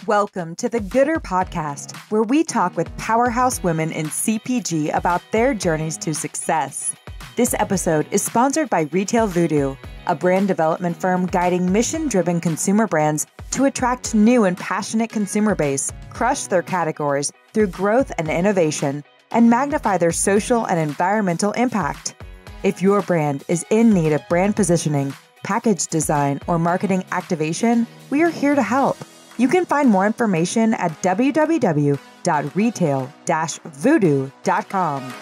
Welcome to the Gooder Podcast, where we talk with powerhouse women in CPG about their journeys to success. This episode is sponsored by Retail Voodoo, a brand development firm guiding mission-driven consumer brands to attract new and passionate consumer base, crush their categories through growth and innovation, and magnify their social and environmental impact. If your brand is in need of brand positioning, package design, or marketing activation, we are here to help. You can find more information at www.retail-voodoo.com.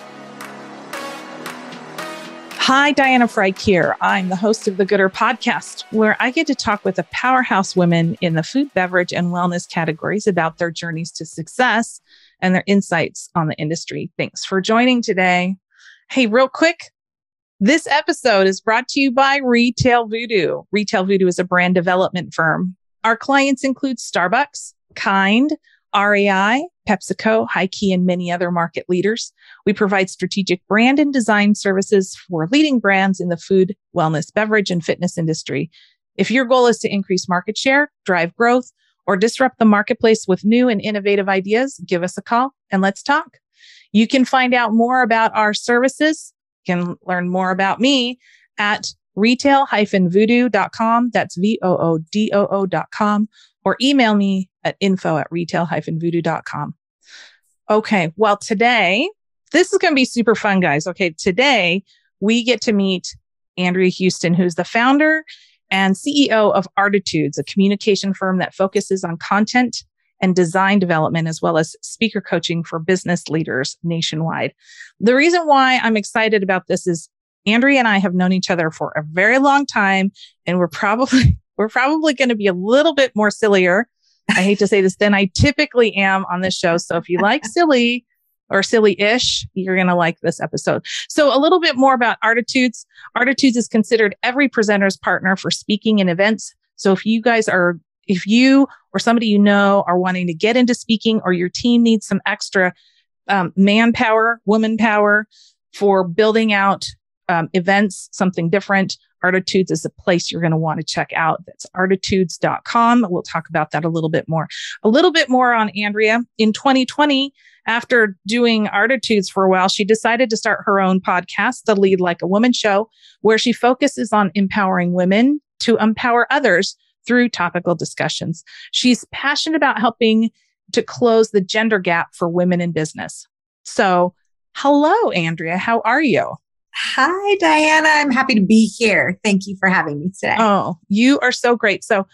Hi, Diana Freik here. I'm the host of the Gooder Podcast, where I get to talk with the powerhouse women in the food, beverage, and wellness categories about their journeys to success and their insights on the industry. Thanks for joining today. Hey, real quick, this episode is brought to you by Retail Voodoo. Retail Voodoo is a brand development firm. Our clients include Starbucks, Kind, REI, PepsiCo, Hi-Key, and many other market leaders. We provide strategic brand and design services for leading brands in the food, wellness, beverage, and fitness industry. If your goal is to increase market share, drive growth, or disrupt the marketplace with new and innovative ideas, give us a call and let's talk. You can find out more about our services, can learn more about me at retail-voodoo.com. That's VOODOO.com, or email me at info@retail-voodoo.com. Okay. Well, today, this is going to be super fun, guys. Okay. Today we get to meet Andrea Heuston, who's the founder and CEO of Artitudes, a communication firm that focuses on content and design development, as well as speaker coaching for business leaders nationwide. The reason why I'm excited about this is Andrea and I have known each other for a very long time, and we're probably going to be a little bit more sillier, I hate to say this, than I typically am on this show. So if you like silly or silly-ish, you're going to like this episode. So a little bit more about Artitudes. Artitudes is considered every presenter's partner for speaking and events. So if you or somebody you know are wanting to get into speaking, or your team needs some extra manpower, woman power for building out events, something different, Artitudes is a place you're going to want to check out. That's artitudes.com. We'll talk about that a little bit more. A little bit more on Andrea. In 2020, after doing Artitudes for a while, she decided to start her own podcast, the Lead Like a Woman Show, where she focuses on empowering women to empower others through topical discussions. She's passionate about helping to close the gender gap for women in business. So, hello, Andrea. How are you? Hi, Diana. I'm happy to be here. Thank you for having me today. Oh, you are so great. So,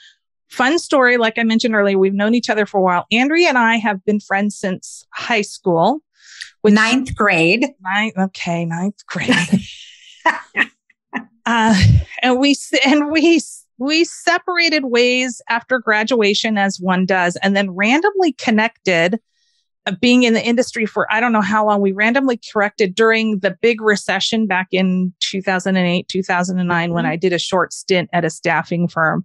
fun story. Like I mentioned earlier, we've known each other for a while. Andrea and I have been friends since high school. Ninth grade. Ninth grade. And we separated ways after graduation, as one does, and then randomly connected. Being in the industry for I don't know how long, we randomly connected during the big recession back in 2008, 2009, when I did a short stint at a staffing firm.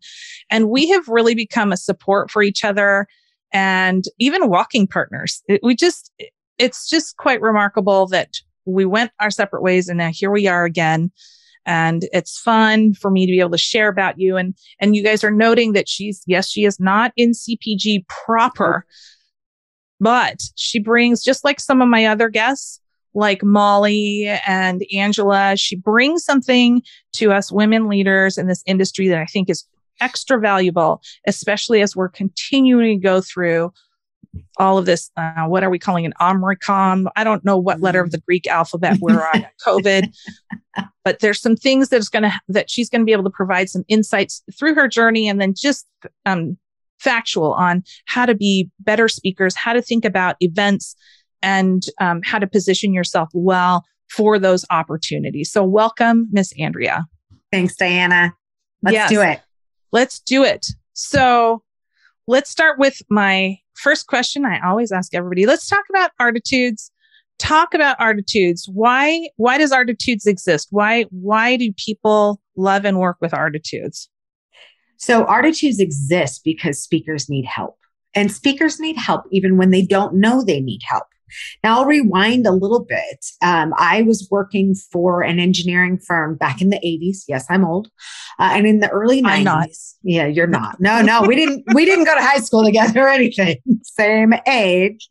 And we have really become a support for each other and even walking partners. It's just quite remarkable that we went our separate ways and now here we are again. And it's fun for me to be able to share about you. And you guys are noting that she is not in CPG proper. But she brings, just like some of my other guests, like Molly and Angela, she brings something to us women leaders in this industry that I think is extra valuable, especially as we're continuing to go through all of this. What are we calling it? Omicron? I don't know what letter of the Greek alphabet we're on, COVID. But there's some things that she's going to be able to provide some insights through her journey, and then just factual on how to be better speakers, how to think about events, and how to position yourself well for those opportunities. So welcome, Miss Andrea. Thanks, Diana. Let's do it. Let's do it. So let's start with my first question. I always ask everybody, let's talk about Artitudes. Why does Artitudes exist? Why do people love and work with Artitudes? So Artitudes exists because speakers need help. And speakers need help even when they don't know they need help. Now I'll rewind a little bit. I was working for an engineering firm back in the 80s. Yes, I'm old. And in the early 90s. I'm not. Yeah, you're not. No, we didn't go to high school together or anything. Same age.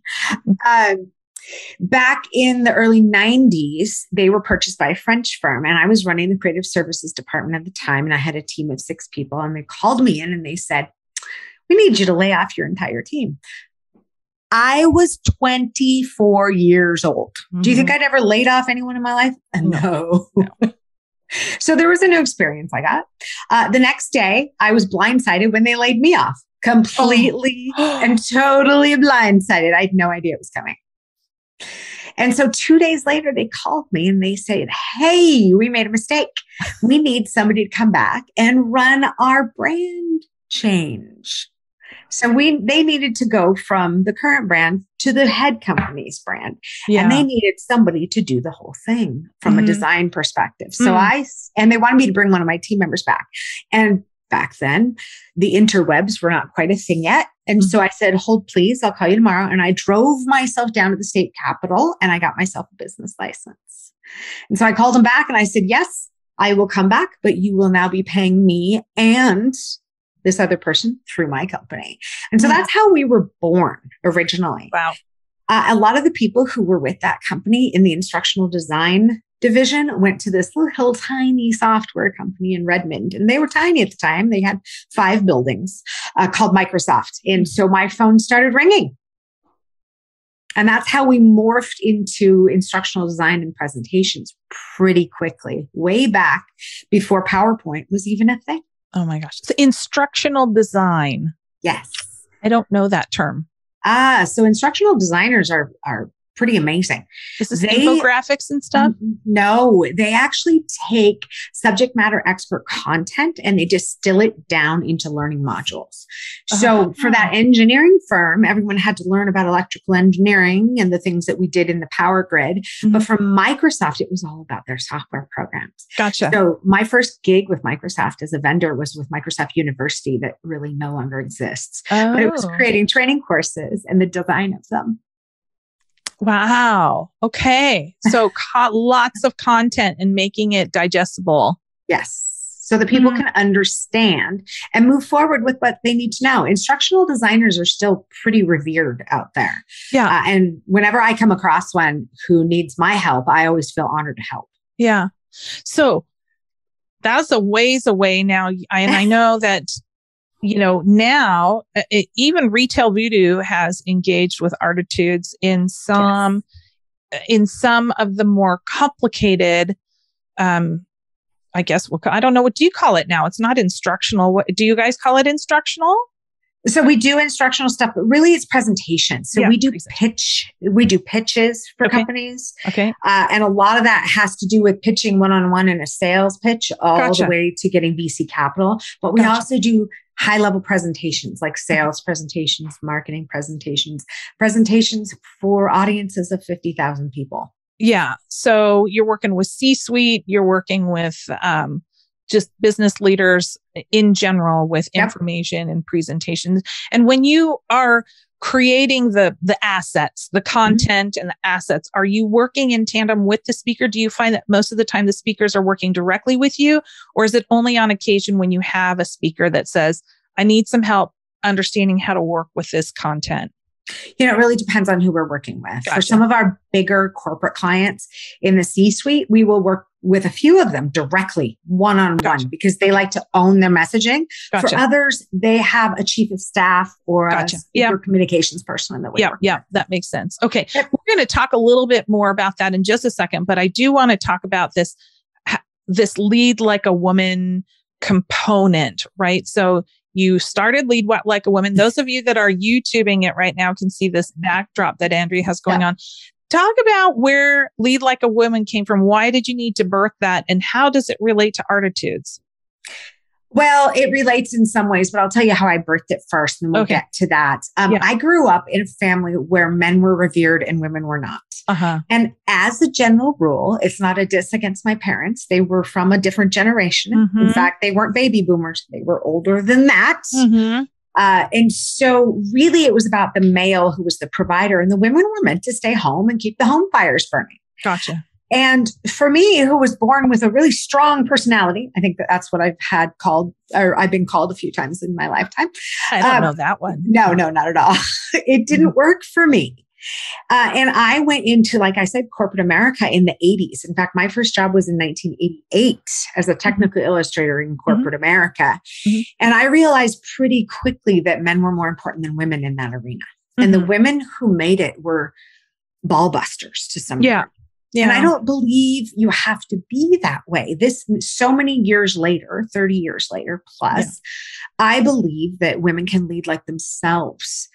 Back in the early 90s, they were purchased by a French firm, and I was running the creative services department at the time, and I had a team of 6 people, and they called me in and they said, "We need you to lay off your entire team." I was 24 years old. Mm-hmm. Do you think I'd ever laid off anyone in my life? No. So there was a new experience I got. The next day, I was blindsided when they laid me off, completely and totally blindsided. I had no idea it was coming. And so 2 days later, they called me and they said, "Hey, we made a mistake. We need somebody to come back and run our brand change." So they needed to go from the current brand to the head company's brand. Yeah. And they needed somebody to do the whole thing from a design perspective. So and they wanted me to bring one of my team members back. And back then, the interwebs were not quite a thing yet. And so I said, "Hold, please, I'll call you tomorrow." And I drove myself down to the state capitol and I got myself a business license. And so I called them back and I said, "Yes, I will come back, but you will now be paying me and this other person through my company." And so that's how we were born originally. Wow. A lot of the people who were with that company in the instructional design division went to this little tiny software company in Redmond. And they were tiny at the time. They had 5 buildings called Microsoft. And so my phone started ringing. And that's how we morphed into instructional design and presentations pretty quickly, way back before PowerPoint was even a thing. Oh my gosh. So instructional design. Yes. I don't know that term. So instructional designers are pretty amazing. Is this infographics and stuff? No, they actually take subject matter expert content and they distill it down into learning modules. So for that engineering firm, everyone had to learn about electrical engineering and the things that we did in the power grid. But for Microsoft, it was all about their software programs. Gotcha. So my first gig with Microsoft as a vendor was with Microsoft University that really no longer exists. But it was creating training courses and the design of them. Wow. Okay. So lots of content and making it digestible. Yes. So that people can understand and move forward with what they need to know. Instructional designers are still pretty revered out there. Yeah. And whenever I come across one who needs my help, I always feel honored to help. Yeah. So that's a ways away now. I know that, now even Retail Voodoo has engaged with Artitudes in some of the more complicated, I guess I don't know, what do you call it now? It's not instructional. What do you guys call it? Instructional? So we do instructional stuff, but really it's presentations. So we do pitches for companies. Okay. And a lot of that has to do with pitching one-on-one in a sales pitch all the way to getting VC capital. But we also do high-level presentations like sales presentations, marketing presentations for audiences of 50,000 people. Yeah. So you're working with C-suite, you're working with just business leaders in general with information and presentations. And when you are creating the assets, the content and the assets, are you working in tandem with the speaker? Do you find that most of the time the speakers are working directly with you? Or is it only on occasion when you have a speaker that says, "I need some help understanding how to work with this content"? It really depends on who we're working with. Gotcha. For some of our bigger corporate clients in the C-suite, we will work with a few of them directly one-on-one because they like to own their messaging. For others, they have a chief of staff or a speaker communications person that we work with. That makes sense. Okay. We're going to talk a little bit more about that in just a second, but I do want to talk about this lead like a woman component, right? So you started Lead Like a Woman. Those of you that are YouTubing it right now can see this backdrop that Andrea has going on. Talk about where Lead Like a Woman came from. Why did you need to birth that? And how does it relate to Artitudes? Well, it relates in some ways, but I'll tell you how I birthed it first and we'll get to that. I grew up in a family where men were revered and women were not. And as a general rule, it's not a diss against my parents. They were from a different generation. In fact, they weren't baby boomers. They were older than that. And so really it was about the male who was the provider, and the women were meant to stay home and keep the home fires burning. Gotcha. And for me, who was born with a really strong personality, I think that's what I've been called a few times in my lifetime. I don't know that one. No, not at all. It didn't work for me. And I went into, like I said, corporate America in the 80s. In fact, my first job was in 1988 as a technical illustrator in corporate America. And I realized pretty quickly that men were more important than women in that arena. And the women who made it were ball busters to some degree. And I don't believe you have to be that way. So many years later, 30 years later plus, I believe that women can lead like themselves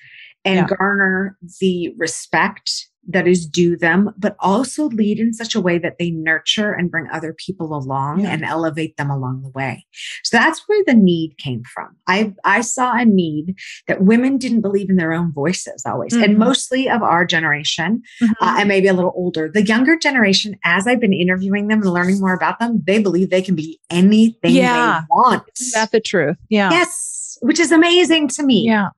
and garner the respect that is due them, but also lead in such a way that they nurture and bring other people along and elevate them along the way. So that's where the need came from. I saw a need that women didn't believe in their own voices always, and mostly of our generation, and maybe a little older. The younger generation, as I've been interviewing them and learning more about them, they believe they can be anything they want. Isn't that the truth? Yeah. Yes, which is amazing to me. Yeah.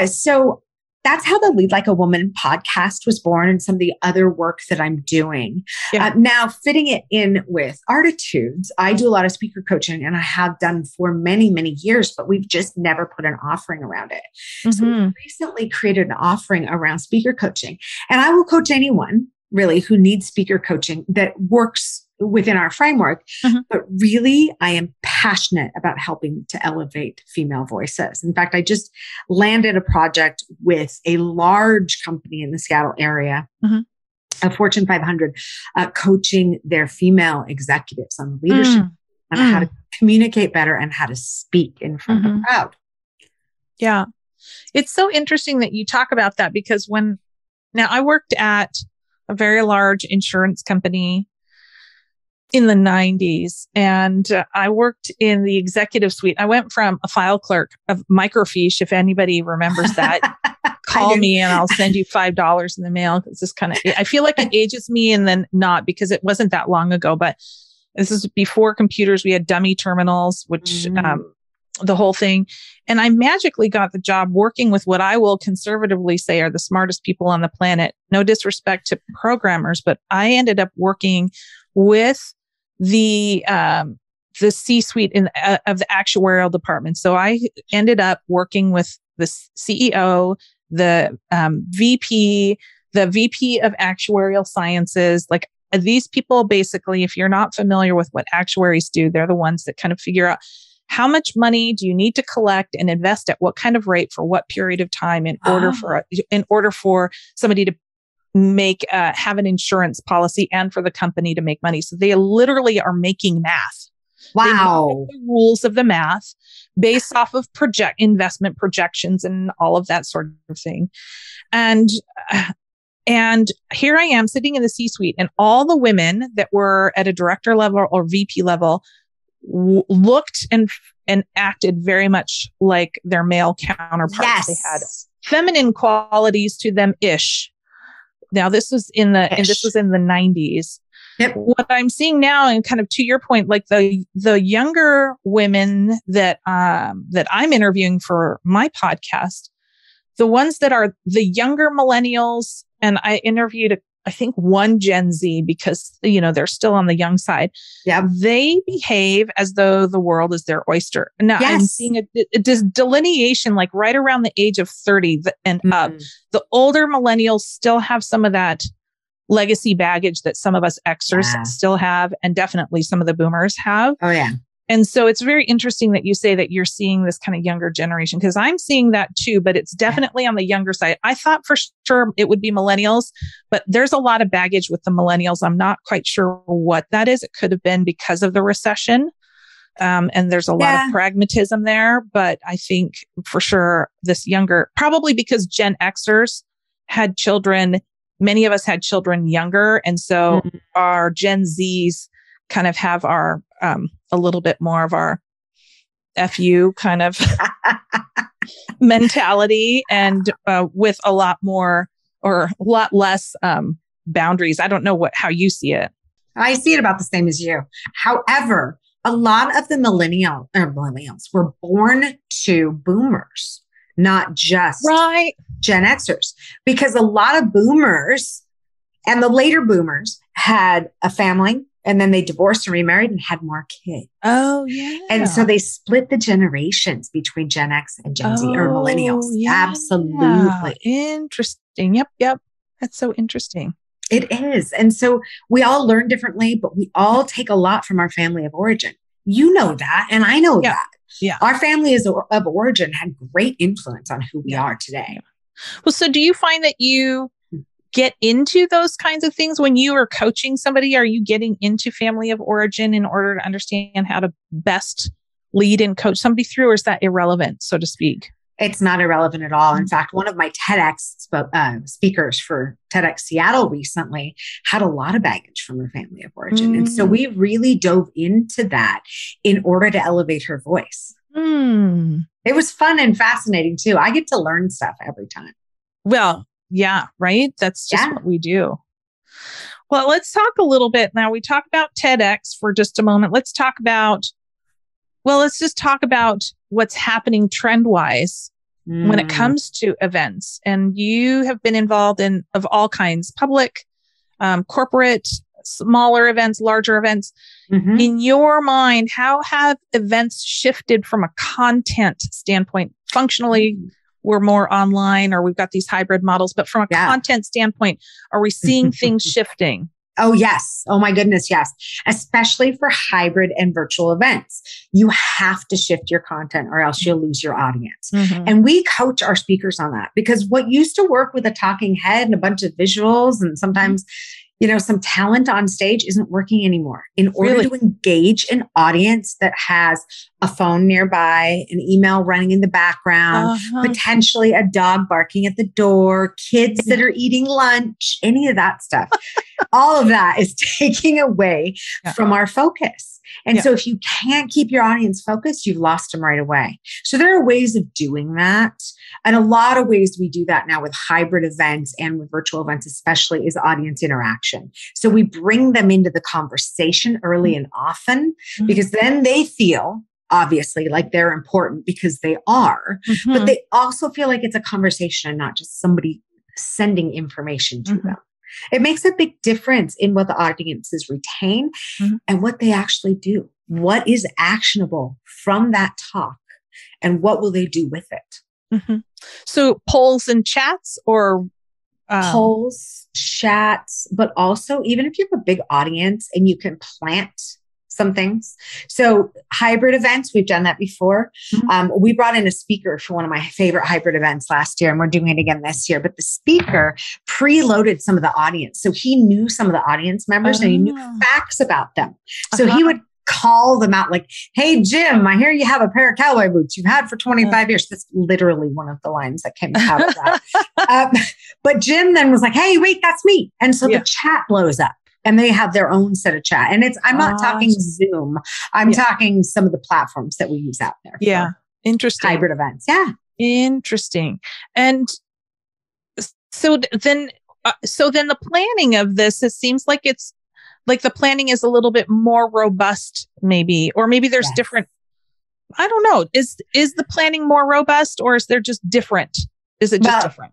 So that's how the Lead Like a Woman podcast was born, and some of the other work that I'm doing. Now, fitting it in with Artitudes, I do a lot of speaker coaching, and I have done for many, many years, but we've just never put an offering around it. So we recently created an offering around speaker coaching, and I will coach anyone really who needs speaker coaching that works within our framework. But really, I am passionate about helping to elevate female voices. In fact, I just landed a project with a large company in the Seattle area, a Fortune 500, coaching their female executives on leadership on how to communicate better and how to speak in front of a crowd. Yeah. It's so interesting that you talk about that, because now I worked at a very large insurance company in the 90s. And I worked in the executive suite. I went from a file clerk of microfiche, if anybody remembers that. Call me and I'll send you $5 in the mail. It's just I feel like it ages me and then not, because it wasn't that long ago, but this is before computers. We had dummy terminals, which, the whole thing. And I magically got the job working with what I will conservatively say are the smartest people on the planet. No disrespect to programmers, but I ended up working with the C-suite of the actuarial department. So I ended up working with the CEO, the VP of actuarial sciences. Like, these people, basically, if you're not familiar with what actuaries do, they're the ones that kind of figure out how much money do you need to collect and invest at what kind of rate for what period of time in order for somebody to have an insurance policy and for the company to make money. So they literally are making math. Wow. The rules of the math based off of investment projections and all of that sort of thing. And here I am sitting in the C-suite, and all the women that were at a director level or VP level looked and acted very much like their male counterparts. Yes. They had feminine qualities to them ish. Now, this was in the 90s. Yep. What I'm seeing now, and kind of to your point, like the younger women that I'm interviewing for my podcast, the ones that are the younger millennials, and I interviewed I think one Gen Z, because, they're still on the young side. Yeah. They behave as though the world is their oyster. Now, I'm seeing a delineation like right around the age of 30 and up. The older millennials still have some of that legacy baggage that some of us Xers still have, and definitely some of the boomers have. Oh, yeah. And so it's very interesting that you say that you're seeing this kind of younger generation, because I'm seeing that too, but it's definitely on the younger side. I thought for sure it would be millennials, but there's a lot of baggage with the millennials. I'm not quite sure what that is. It could have been because of the recession. And there's a lot of pragmatism there, but I think for sure this younger, probably because Gen Xers had children, many of us had children younger. And so our Gen Zs kind of have our, a little bit more of our FU kind of mentality, and with a lot more or a lot less boundaries. I don't know how you see it. I see it about the same as you. However, a lot of the millennials were born to boomers, not just Gen Xers, because a lot of boomers and the later boomers had a family and then they divorced and remarried and had more kids. Oh, yeah. And so they split the generations between Gen X and Gen Z or millennials. Yeah. Absolutely. Interesting. Yep. That's so interesting. It is. And so we all learn differently, but we all take a lot from our family of origin. You know that, and I know that. Yeah. Our family of origin had great influence on who we are today. Well, so do you find that you get into those kinds of things when you are coaching somebody? Are you getting into family of origin in order to understand how to best lead and coach somebody through, or is that irrelevant, so to speak? It's not irrelevant at all. In fact, one of my TEDx speakers for TEDx Seattle recently had a lot of baggage from her family of origin. And so we really dove into that in order to elevate her voice. It was fun and fascinating too. I get to learn stuff every time. Well, yeah, right? That's just what we do. Well, let's talk a little bit now. We talked about TEDx for just a moment. Let's just talk about what's happening trend-wise when it comes to events. And you have been involved in of all kinds, public, corporate, smaller events, larger events. In your mind, how have events shifted from a content standpoint? Functionally, we're more online, or we've got these hybrid models, but from a content standpoint, are we seeing things shifting? Oh, yes. Oh, my goodness. Yes. Especially for hybrid and virtual events. You have to shift your content or else you'll lose your audience. And we coach our speakers on that, because what used to work with a talking head and a bunch of visuals and sometimes, some talent on stage isn't working anymore. In order to engage an audience that has a phone nearby, an email running in the background, potentially a dog barking at the door, kids that are eating lunch, any of that stuff, all of that is taking away from our focus. And so if you can't keep your audience focused, you've lost them right away. So there are ways of doing that. And a lot of ways we do that now with hybrid events and with virtual events, especially, is audience interaction. So we bring them into the conversation early and often, because then they feel obviously like they're important, because they are, but they also feel like it's a conversation and not just somebody sending information to them. It makes a big difference in what the audiences retain and what they actually do. What is actionable from that talk and what will they do with it? So polls and chats, or polls, chats, but also even if you have a big audience and you can plant some things. So hybrid events, we've done that before. We brought in a speaker for one of my favorite hybrid events last year, and we're doing it again this year. But the speaker preloaded some of the audience. So he knew some of the audience members and he knew facts about them. So he would call them out like, "Hey, Jim, I hear you have a pair of cowboy boots you've had for 25 years. That's literally one of the lines that came out of that. But Jim then was like, "Hey, wait, that's me." And so the chat blows up. And they have their own set of chat. And I'm not talking Zoom. I'm talking some of the platforms that we use out there. Yeah. Interesting. Hybrid events. Yeah. Interesting. And so then the planning of this, it seems like it's like the planning is a little bit more robust, maybe, or maybe there's different, I don't know. Is the planning more robust, or is there just different? Is it just different?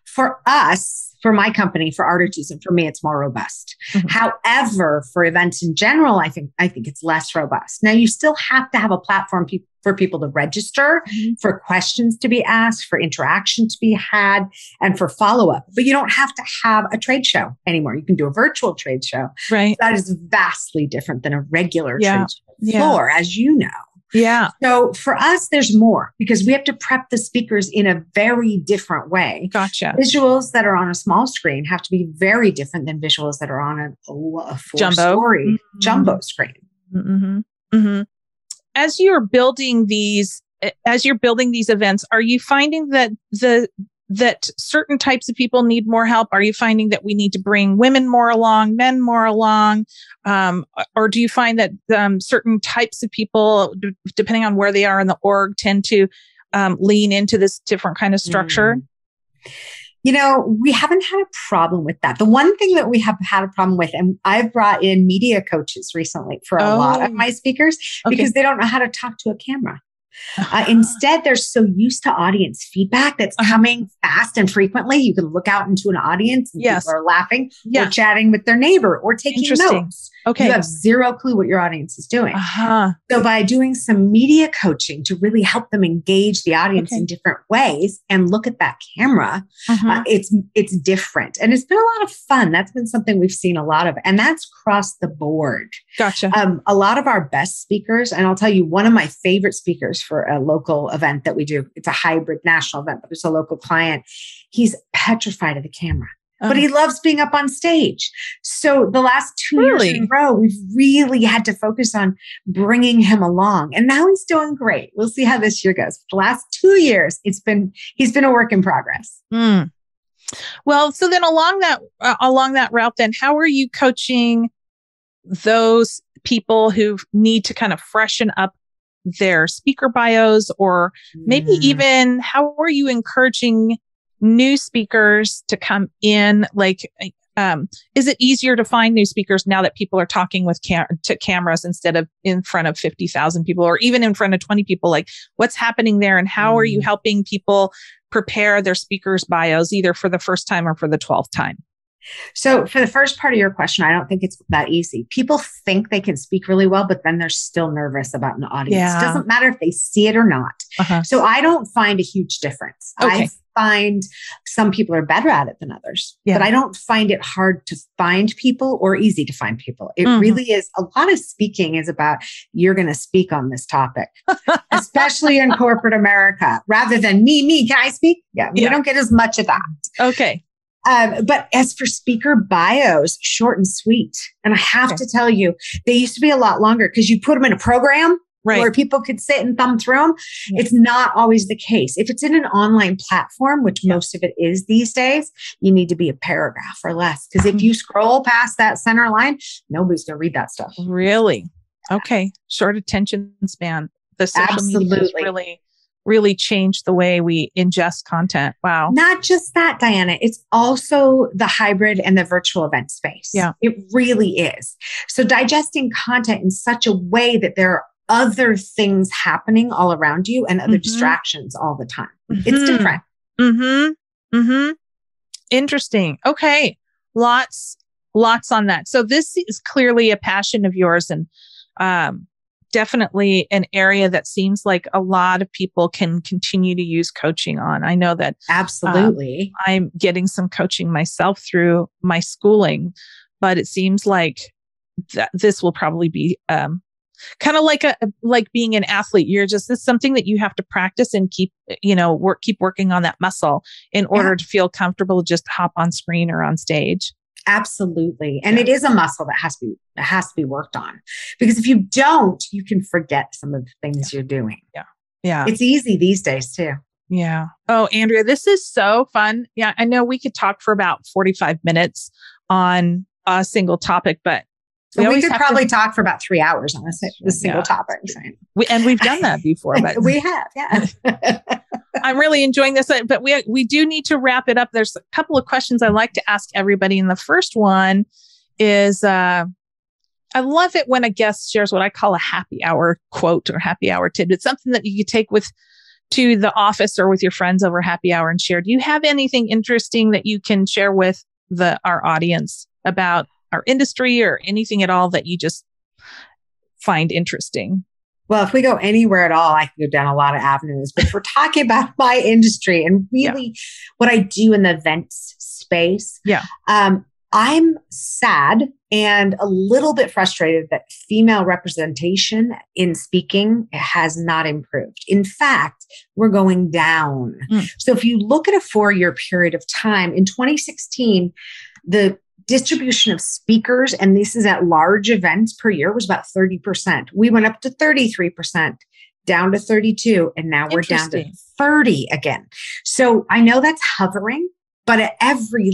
For us, for my company, for Artitudes, and for me, it's more robust. However, for events in general, I think it's less robust. Now, you still have to have a platform for people to register, for questions to be asked, for interaction to be had, and for follow-up. But you don't have to have a trade show anymore. You can do a virtual trade show. Right. That is vastly different than a regular trade show floor, as you know. Yeah. So for us, there's more, because we have to prep the speakers in a very different way. Gotcha. Visuals that are on a small screen have to be very different than visuals that are on a four-story jumbo screen. As you're building these events, are you finding that that certain types of people need more help? Are you finding that we need to bring women more along, men more along? Or do you find that certain types of people, depending on where they are in the org, tend to lean into this different kind of structure? We haven't had a problem with that. The one thing that we have had a problem with, and I've brought in media coaches recently for a lot of my speakers because they don't know how to talk to a camera. Instead, they're so used to audience feedback that's coming fast and frequently. You can look out into an audience and people are laughing or chatting with their neighbor or taking notes. Okay. You have zero clue what your audience is doing. So by doing some media coaching to really help them engage the audience in different ways and look at that camera, it's different. And it's been a lot of fun. That's been something we've seen a lot of. And that's across the board. Gotcha. A lot of our best speakers, and I'll tell you, one of my favorite speakers for a local event that we do, it's a hybrid national event, but it's a local client. He's petrified of the camera. But he loves being up on stage. So the last 2 years in a row, we've really had to focus on bringing him along. And now he's doing great. We'll see how this year goes. The last 2 years, he's been a work in progress. Well, so then along that route, then how are you coaching those people who need to kind of freshen up their speaker bios, or maybe even how are you encouraging new speakers to come in? Like, is it easier to find new speakers now that people are talking with to cameras instead of in front of 50,000 people or even in front of 20 people? Like, what's happening there, and how are you helping people prepare their speakers bios either for the first time or for the 12th time? So for the first part of your question, I don't think it's that easy. People think they can speak really well, but then they're still nervous about an audience. It doesn't matter if they see it or not. So I don't find a huge difference. I find some people are better at it than others, but I don't find it hard to find people or easy to find people. It really is. A lot of speaking is about, you're going to speak on this topic, especially in corporate America, rather than me, can I speak? We don't get as much of that. Okay. But as for speaker bios, short and sweet. And I have to tell you, they used to be a lot longer because you put them in a program where people could sit and thumb through them. It's not always the case. If it's in an online platform, which most of it is these days, you need to be a paragraph or less. Because if you scroll past that center line, nobody's going to read that stuff. Really? Okay. Short attention span. The social media has really changed the way we ingest content. Wow. Not just that, Diana. It's also the hybrid and the virtual event space. Yeah. It really is. So digesting content in such a way that there are other things happening all around you and other distractions all the time. It's different. Interesting. Okay. Lots on that. So this is clearly a passion of yours, and definitely an area that seems like a lot of people can continue to use coaching on. I know that absolutely. I'm getting some coaching myself through my schooling, but it seems like that this will probably be kind of like being an athlete. It's something that you have to practice and keep working on that muscle in order to feel comfortable, just hop on screen or on stage. Absolutely. And it is a muscle that has to be worked on, because if you don't, you can forget some of the things you're doing. Yeah. It's easy these days too. Yeah. Oh, Andrea, this is so fun. Yeah. I know we could talk for about 45 minutes on a single topic, but we could probably talk for about 3 hours on a single topic. We've done that before, but we have. Yeah. I'm really enjoying this, but we do need to wrap it up. There's a couple of questions I like to ask everybody. And the first one is, I love it when a guest shares what I call a happy hour quote or happy hour tidbit, something that you could take to the office or with your friends over happy hour and share. Do you have anything interesting that you can share with our audience about our industry or anything at all that you just find interesting? Well, if we go anywhere at all, I can go down a lot of avenues. But if we're talking about my industry and really what I do in the events space, I'm sad and a little bit frustrated that female representation in speaking has not improved. In fact, we're going down. So if you look at a 4-year period of time, in 2016, the distribution of speakers, and this is at large events per year, was about 30%. We went up to 33%, down to 32%, and now we're down to 30% again. So I know that's hovering, but at every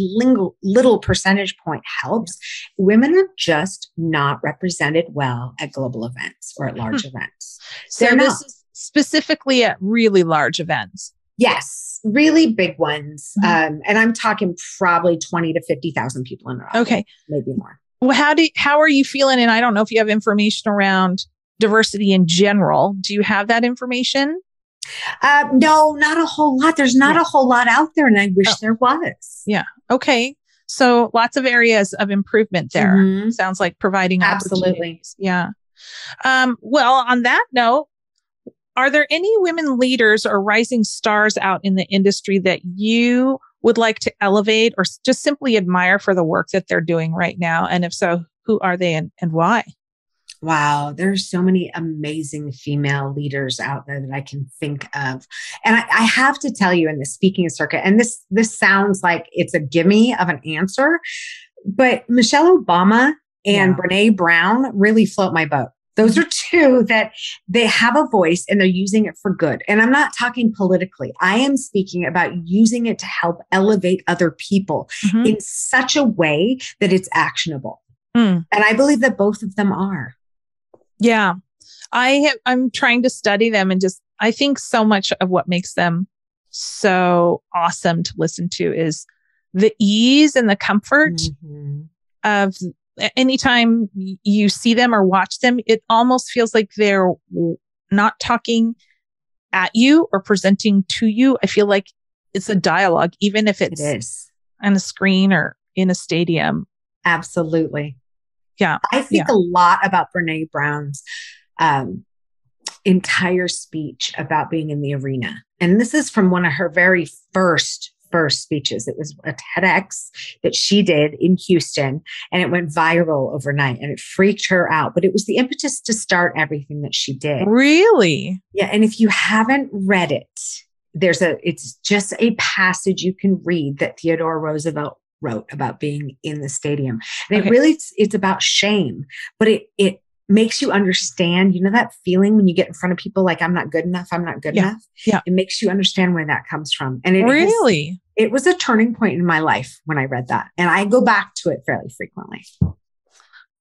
little percentage point helps. Women are just not represented well at global events or at large events. So this is specifically at really large events. Yes, really big ones. And I'm talking probably 20 to 50,000 people in our audience, Okay. maybe more. Well, how are you feeling? And I don't know if you have information around diversity in general. Do you have that information? No, not a whole lot. There's not a whole lot out there, and I wish there was. Yeah. Okay. So lots of areas of improvement there. Sounds like providing opportunities. Yeah. Well, on that note, are there any women leaders or rising stars out in the industry that you would like to elevate or just simply admire for the work that they're doing right now? And if so, who are they and why? Wow, there's so many amazing female leaders out there that I can think of. And I have to tell you in the speaking circuit, and this sounds like it's a gimme of an answer, but Michelle Obama and Brene Brown really float my boat. Those are two that they have a voice and they're using it for good. And I'm not talking politically. I am speaking about using it to help elevate other people in such a way that it's actionable. And I believe that both of them are. Yeah. I'm trying to study them and I think so much of what makes them so awesome to listen to is the ease and the comfort of anytime you see them or watch them, it almost feels like they're not talking at you or presenting to you. I feel like it's a dialogue, even if it is on a screen or in a stadium. Absolutely. Yeah. I think a lot about Brene Brown's entire speech about being in the arena. And this is from one of her very first speeches. It was a TEDx that she did in Houston, and it went viral overnight, and it freaked her out. But it was the impetus to start everything that she did. Really? Yeah. And if you haven't read it, it's just a passage you can read that Theodore Roosevelt wrote about being in the stadium. And it's about shame, but it makes you understand, that feeling when you get in front of people like, I'm not good enough. Yeah. It makes you understand where that comes from. And it was a turning point in my life when I read that. And I go back to it fairly frequently.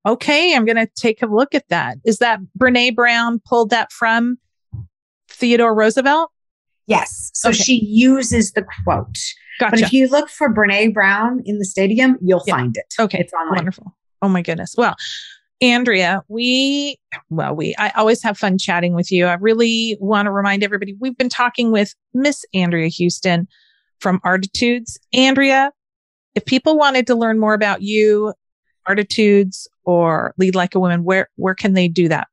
Okay. I'm going to take a look at that. Is that Brene Brown pulled that from Theodore Roosevelt? Yes. So she uses the quote. Gotcha. But if you look for Brene Brown in the stadium, you'll find it. Okay. It's online. Wonderful. Oh my goodness. Well, Andrea, I always have fun chatting with you. I really want to remind everybody, we've been talking with Miss Andrea Heuston from Artitudes. Andrea, if people wanted to learn more about you, Artitudes, or Lead Like a Woman, where can they do that?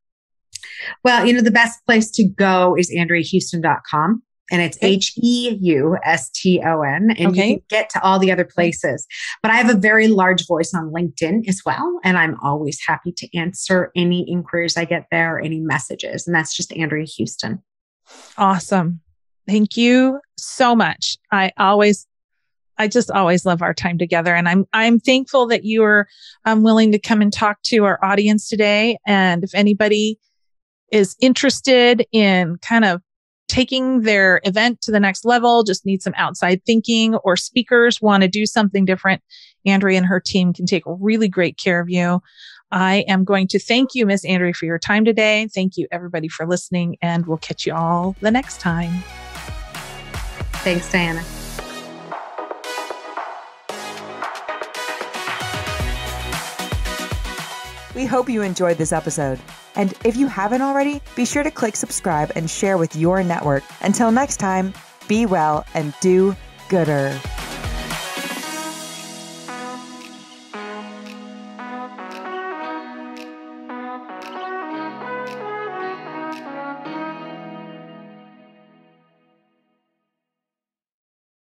Well, the best place to go is andreaheuston.com. And it's Heuston. And you can get to all the other places. But I have a very large voice on LinkedIn as well. And I'm always happy to answer any inquiries I get there, or any messages. And that's just Andrea Heuston. Awesome. Thank you so much. I just always love our time together. And I'm thankful that you are willing to come and talk to our audience today. And if anybody is interested in kind of taking their event to the next level, just need some outside thinking, or speakers want to do something different, Andrea and her team can take really great care of you. I am going to thank you, Miss Andrea, for your time today. Thank you, everybody, for listening, and we'll catch you all the next time. Thanks, Diana. We hope you enjoyed this episode. And if you haven't already, be sure to click subscribe and share with your network. Until next time, be well and do gooder.